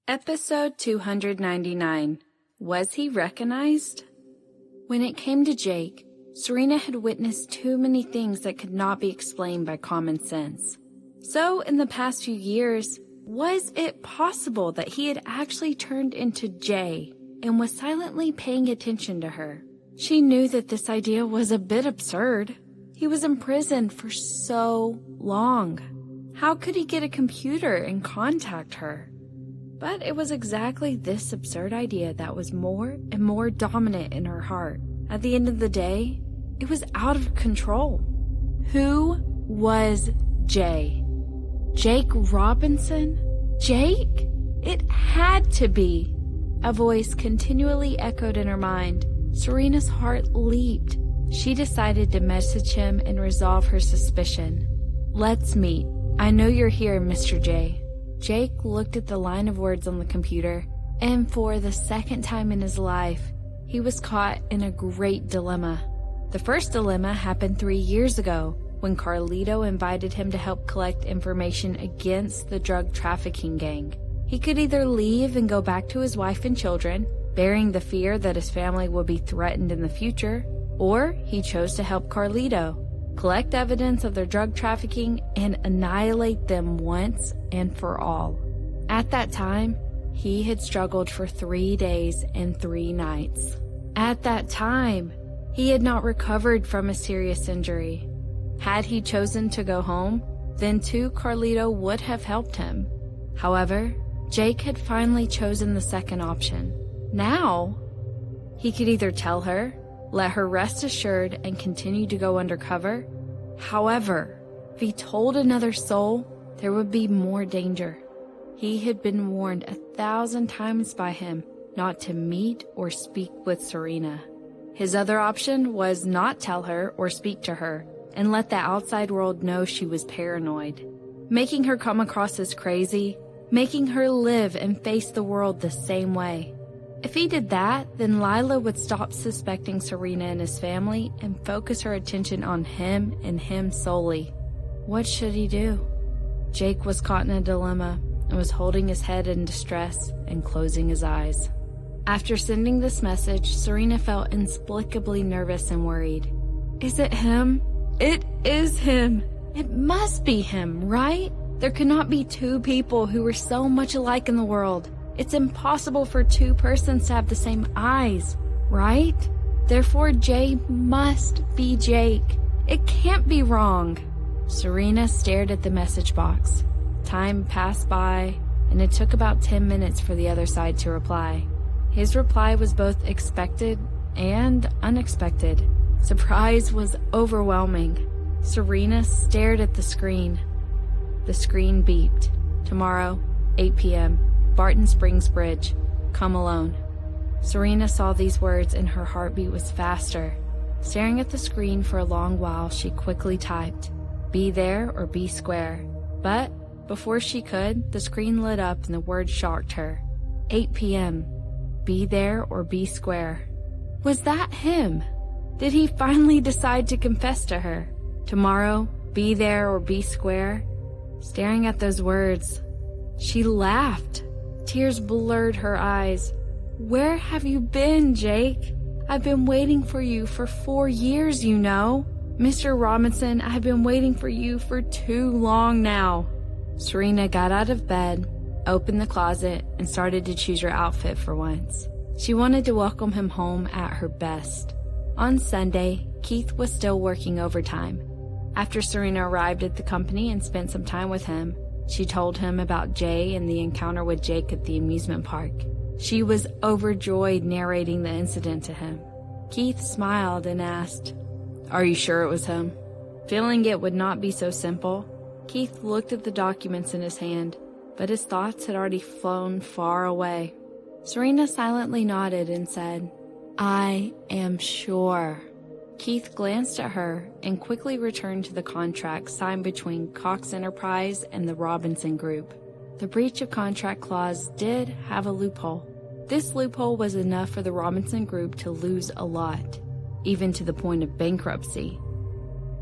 Episode 299. Was he recognized? When it came to Jake, Serena had witnessed too many things that could not be explained by common sense. So, in the past few years, was it possible that he had actually turned into Jay and was silently paying attention to her? She knew that this idea was a bit absurd. He was imprisoned for so long. How could he get a computer and contact her? But it was exactly this absurd idea that was more and more dominant in her heart. At the end of the day, it was out of control. Who was Jay? Jake Robinson? Jake? It had to be. A voice continually echoed in her mind. Serena's heart leaped. She decided to message him and resolve her suspicion. Let's meet. I know you're here, Mr. J. Jake looked at the line of words on the computer, and for the second time in his life, he was caught in a great dilemma. The first dilemma happened 3 years ago, when Carlito invited him to help collect information against the drug trafficking gang. He could either leave and go back to his wife and children, bearing the fear that his family would be threatened in the future, or he chose to help Carlito, collect evidence of their drug trafficking, and annihilate them once and for all. At that time, he had struggled for 3 days and 3 nights. At that time, he had not recovered from a serious injury. Had he chosen to go home, then too Carlito would have helped him. However, Jake had finally chosen the second option. Now, he could either tell her, let her rest assured and continue to go undercover. However, if he told another soul, there would be more danger. He had been warned 1,000 times by him not to meet or speak with Serena. His other option was not tell her or speak to her and let the outside world know she was paranoid, making her come across as crazy, making her live and face the world the same way. If he did that, then Lila would stop suspecting Serena and his family and focus her attention on him and him solely. What should he do? Jake was caught in a dilemma and was holding his head in distress and closing his eyes. After sending this message, Serena felt inexplicably nervous and worried. Is it him? It is him. It must be him, right? There cannot be two people who were so much alike in the world. It's impossible for two persons to have the same eyes, right? Therefore, Jay must be Jake. It can't be wrong. Serena stared at the message box. Time passed by, and it took about 10 minutes for the other side to reply. His reply was both expected and unexpected. Surprise was overwhelming. Serena stared at the screen. The screen beeped. Tomorrow, 8 p.m. Barton Springs Bridge. Come alone. Serena saw these words and her heartbeat was faster. Staring at the screen for a long while, she quickly typed, "Be there or be square." But before she could, the screen lit up and the word shocked her. 8 p.m. Be there or be square. Was that him? Did he finally decide to confess to her? Tomorrow, be there or be square? Staring at those words, she laughed. Tears blurred her eyes. Where have you been, Jake? I've been waiting for you for 4 years, you know. Mr. Robinson, I've been waiting for you for too long now. Serena got out of bed, opened the closet, and started to choose her outfit for once. She wanted to welcome him home at her best. On Sunday, Keith was still working overtime. After Serena arrived at the company and spent some time with him, she told him about Jay and the encounter with Jake at the amusement park. She was overjoyed narrating the incident to him. Keith smiled and asked, "Are you sure it was him?" Feeling it would not be so simple, Keith looked at the documents in his hand, but his thoughts had already flown far away. Serena silently nodded and said, "I am sure." Keith glanced at her and quickly returned to the contract signed between Cox Enterprise and the Robinson Group. The breach of contract clause did have a loophole. This loophole was enough for the Robinson Group to lose a lot, even to the point of bankruptcy.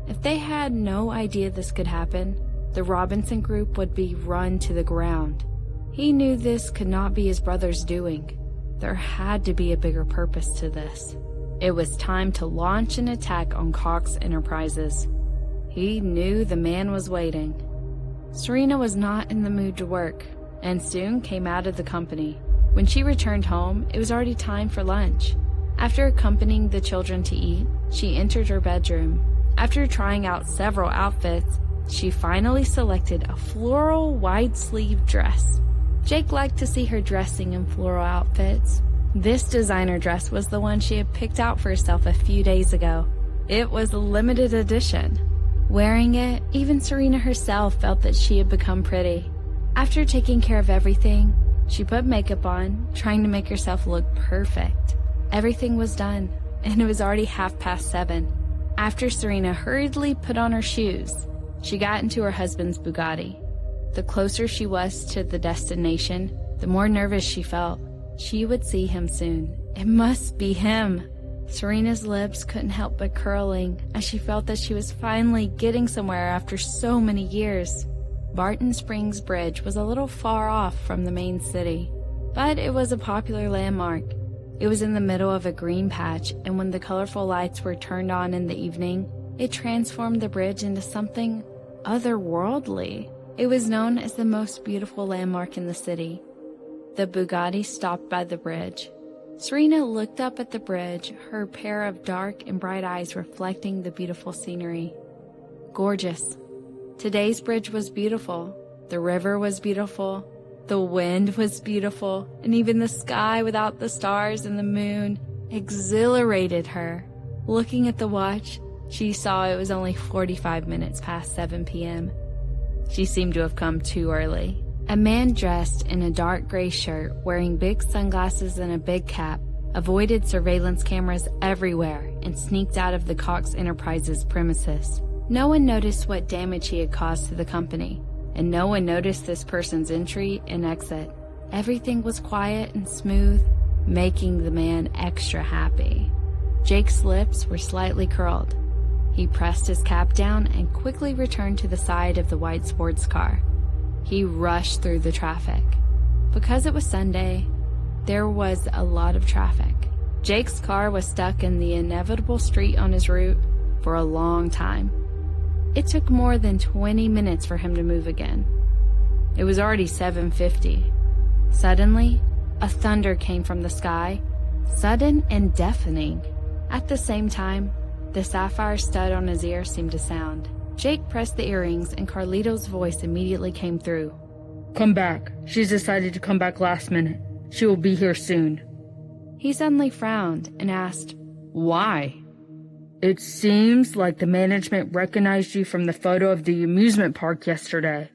If they had no idea this could happen, the Robinson Group would be run to the ground. He knew this could not be his brother's doing. There had to be a bigger purpose to this. It was time to launch an attack on Cox Enterprises. He knew the man was waiting. Serena was not in the mood to work, and soon came out of the company. When she returned home, it was already time for lunch. After accompanying the children to eat, she entered her bedroom. After trying out several outfits, she finally selected a floral wide-sleeve dress. Jake liked to see her dressing in floral outfits. This designer dress was the one she had picked out for herself a few days ago. It was a limited edition. Wearing it, even Serena herself felt that she had become pretty. After taking care of everything, she put makeup on, trying to make herself look perfect. Everything was done, and it was already 7:30. After Serena hurriedly put on her shoes, she got into her husband's Bugatti. The closer she was to the destination, the more nervous she felt. She would see him soon. It must be him. Serena's lips couldn't help but curling as she felt that she was finally getting somewhere after so many years. Barton Springs Bridge was a little far off from the main city, but it was a popular landmark. It was in the middle of a green patch, and when the colorful lights were turned on in the evening, it transformed the bridge into something otherworldly. It was known as the most beautiful landmark in the city. The Bugatti stopped by the bridge. Serena looked up at the bridge, her pair of dark and bright eyes reflecting the beautiful scenery. Gorgeous. Today's bridge was beautiful. The river was beautiful. The wind was beautiful. And even the sky without the stars and the moon exhilarated her. Looking at the watch, she saw it was only 45 minutes past 7 p.m. She seemed to have come too early. A man dressed in a dark gray shirt, wearing big sunglasses and a big cap, avoided surveillance cameras everywhere and sneaked out of the Cox Enterprises premises. No one noticed what damage he had caused to the company, and no one noticed this person's entry and exit. Everything was quiet and smooth, making the man extra happy. Jake's lips were slightly curled. He pressed his cap down and quickly returned to the side of the white sports car. He rushed through the traffic. Because it was Sunday, there was a lot of traffic. Jake's car was stuck in the inevitable street on his route for a long time. It took more than 20 minutes for him to move again. It was already 7:50. Suddenly, a thunder came from the sky, sudden and deafening. At the same time, the sapphire stud on his ear seemed to sound. Jake pressed the earrings and Carlito's voice immediately came through. Come back. She's decided to come back last minute. She will be here soon. He suddenly frowned and asked, Why? It seems like the management recognized you from the photo of the amusement park yesterday.